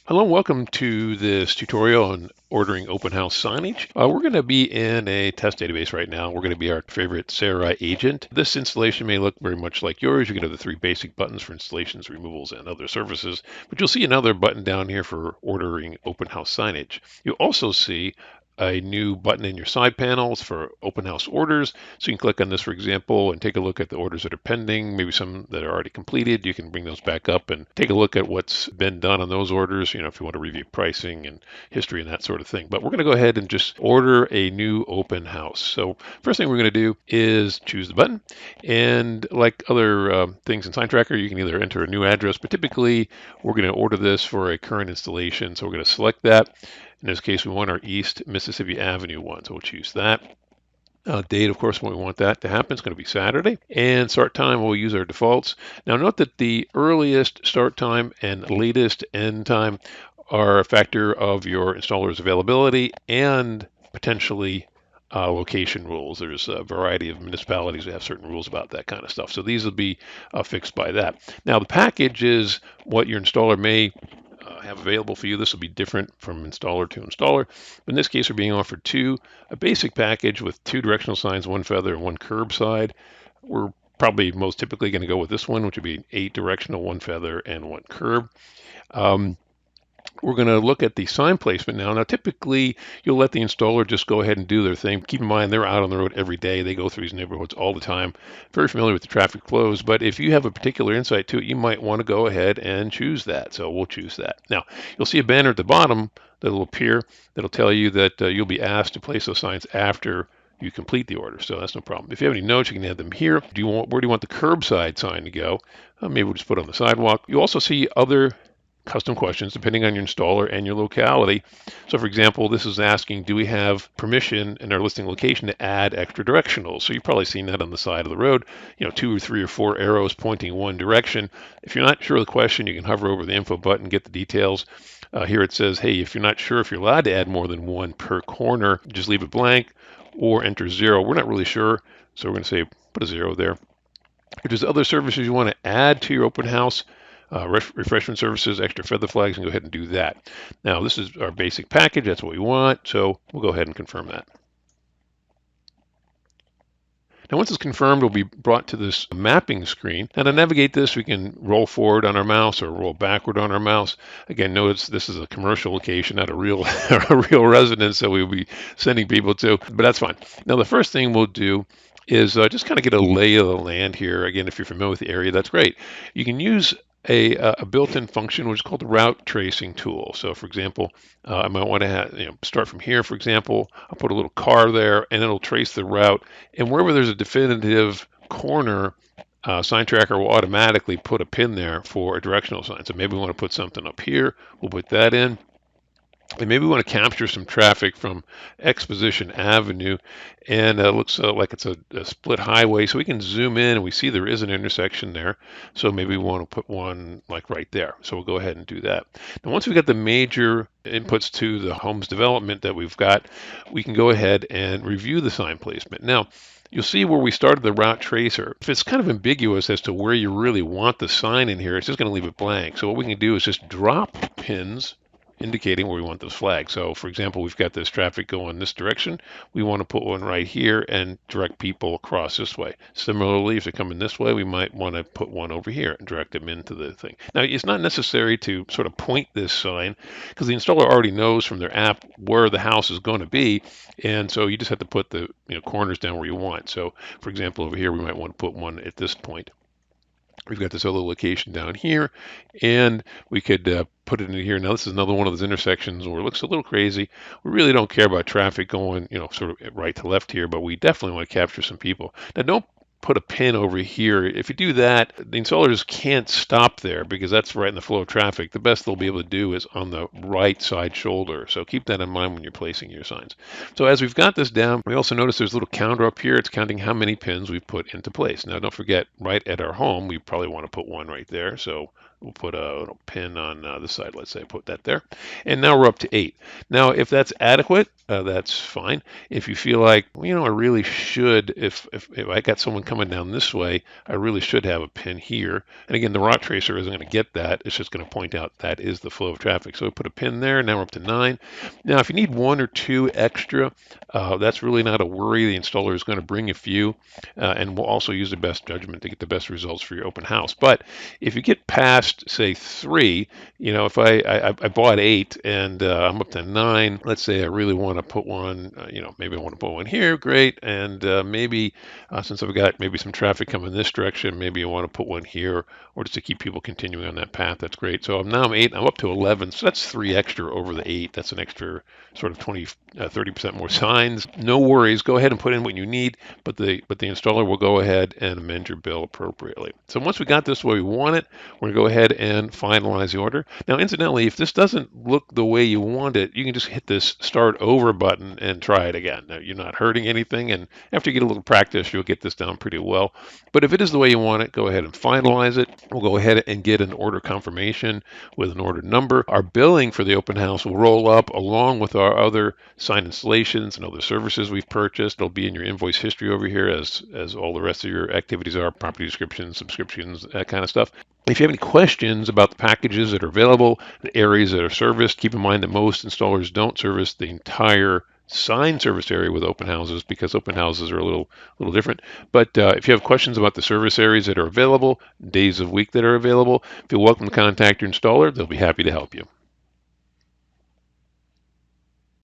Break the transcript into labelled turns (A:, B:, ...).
A: Hello, and welcome to this tutorial on ordering open house signage. We're going to be in a test database right now. We're going to be our favorite Sarai agent. This installation may look very much like yours. You can have the three basic buttons for installations, removals, and other services, but you'll see another button down here for ordering open house signage. You'll also see a new button in your side panels for open house orders. So you can click on this, for example, and take a look at the orders that are pending, maybe some that are already completed. You can bring those back up and take a look at what's been done on those orders, if you want to review pricing and history and that sort of thing. But we're going to go ahead and just order a new open house. So first thing we're going to do is choose the button. And like other things in SignTraker, you can either enter a new address, but typically we're going to order this for a current installation. So we're going to select that. In this case, we want our East Mississippi Avenue one, so we'll choose that. Date, of course, when we want that to happen, is going to be Saturday. And start time, we'll use our defaults. Now, note that the earliest start time and latest end time are a factor of your installer's availability and potentially location rules. There's a variety of municipalities that have certain rules about that kind of stuff. So these will be fixed by that. Now, the package is what your installer may have available for you. This will be different from installer to installer. But in this case, we're being offered a basic package with two directional signs, one feather and one curb side. We're probably most typically going to go with this one, which would be 8 directional, one feather, and one curb. We're going to look at the sign placement now. Now, typically, you'll let the installer just go ahead and do their thing. Keep in mind, they're out on the road every day. They go through these neighborhoods all the time. Very familiar with the traffic flows. But if you have a particular insight to it, you might want to go ahead and choose that. So we'll choose that. Now, you'll see a banner at the bottom that will appear that'll tell you that you'll be asked to place those signs after you complete the order. So that's no problem. If you have any notes, you can add them here. Where do you want the curbside sign to go? Maybe we'll just put it on the sidewalk. You also see other custom questions depending on your installer and your locality. So for example, this is asking, do we have permission in our listing location to add extra directionals? So you've probably seen that on the side of the road, 2 or 3 or 4 arrows pointing one direction. If you're not sure of the question, you can hover over the info button, get the details. Here it says, hey, if you're not sure if you're allowed to add more than one per corner, just leave it blank or enter 0. We're not really sure, so we're going to say put a 0 there. If there's other services you want to add to your open house, refreshment services, extra feather flags, and go ahead and do that. Now, this is our basic package. That's what we want. So we'll go ahead and confirm that. Now, once it's confirmed, we'll be brought to this mapping screen. Now, to navigate this, we can roll forward on our mouse or roll backward on our mouse. Again, notice this is a commercial location, not a real, a real residence that we'll be sending people to, but that's fine. Now, the first thing we'll do is just kind of get a lay of the land here. Again, if you're familiar with the area, that's great. You can use a built-in function which is called the route tracing tool. So for example, I might want to start from here, for example. I'll put a little car there and it'll trace the route, and wherever there's a definitive corner, SignTraker will automatically put a pin there for a directional sign. So maybe we want to put something up here, we'll put that in. And maybe we want to capture some traffic from Exposition Avenue, and it looks like it's a split highway, so we can zoom in and we see there is an intersection there. So maybe we want to put one like right there. So we'll go ahead and do that. Now, once we've got the major inputs to the home's development that we've got, we can go ahead and review the sign placement. Now, you'll see where we started the route tracer. If it's kind of ambiguous as to where you really want the sign in here, it's just going to leave it blank. So what we can do is just drop pins indicating where we want those flags. So for example, we've got this traffic going this direction. We want to put one right here and direct people across this way. Similarly, if they're coming this way, we might want to put one over here and direct them into the thing. Now, it's not necessary to sort of point this sign because the installer already knows from their app where the house is going to be. And so you just have to put the corners down where you want. So for example, over here, we might want to put one at this point. We've got this other location down here, and we could put it in here. Now, this is another one of those intersections where it looks a little crazy. We really don't care about traffic going, sort of right to left here, but we definitely want to capture some people. Now, don't put a pin over here. If you do that, the installers can't stop there because that's right in the flow of traffic. The best they'll be able to do is on the right side shoulder. So keep that in mind when you're placing your signs. So as we've got this down, we also notice there's a little counter up here. It's counting how many pins we've put into place. Now, don't forget, right at our home, we probably want to put one right there. So We'll put a little pin on this side, let's say, put that there. And now we're up to 8. Now, if that's adequate, that's fine. If you feel like, I really should, if I got someone coming down this way, I really should have a pin here. And again, the rock tracer isn't going to get that. It's just going to point out that is the flow of traffic. So we put a pin there. Now we're up to 9. Now, if you need 1 or 2 extra, that's really not a worry. The installer is going to bring a few, and we'll also use the best judgment to get the best results for your open house. But if you get past, say, 3, if I bought 8 and I'm up to 9, let's say I really want to put one, maybe I want to put one here, great. And maybe since I've got maybe some traffic coming this direction, maybe I want to put one here, or just to keep people continuing on that path. That's great. So now I'm 8, I'm up to 11. So that's 3 extra over the 8. That's an extra sort of 20, 30% more signs. No worries. Go ahead and put in what you need, but the installer will go ahead and amend your bill appropriately. So once we got this the way we want it, we're going to go ahead and finalize the order. Now, incidentally, if this doesn't look the way you want it, you can just hit this start over button and try it again. Now, you're not hurting anything, and after you get a little practice, you'll get this down pretty well. But if it is the way you want it, go ahead and finalize it. We'll go ahead and get an order confirmation with an order number. Our billing for the open house will roll up along with our other sign installations and other services we've purchased. It'll be in your invoice history over here as all the rest of your activities are, property descriptions, subscriptions, that kind of stuff. If you have any questions about the packages that are available, the areas that are serviced, keep in mind that most installers don't service the entire sign service area with open houses because open houses are a little different. But if you have questions about the service areas that are available, days of week that are available, feel welcome to contact your installer. They'll be happy to help you.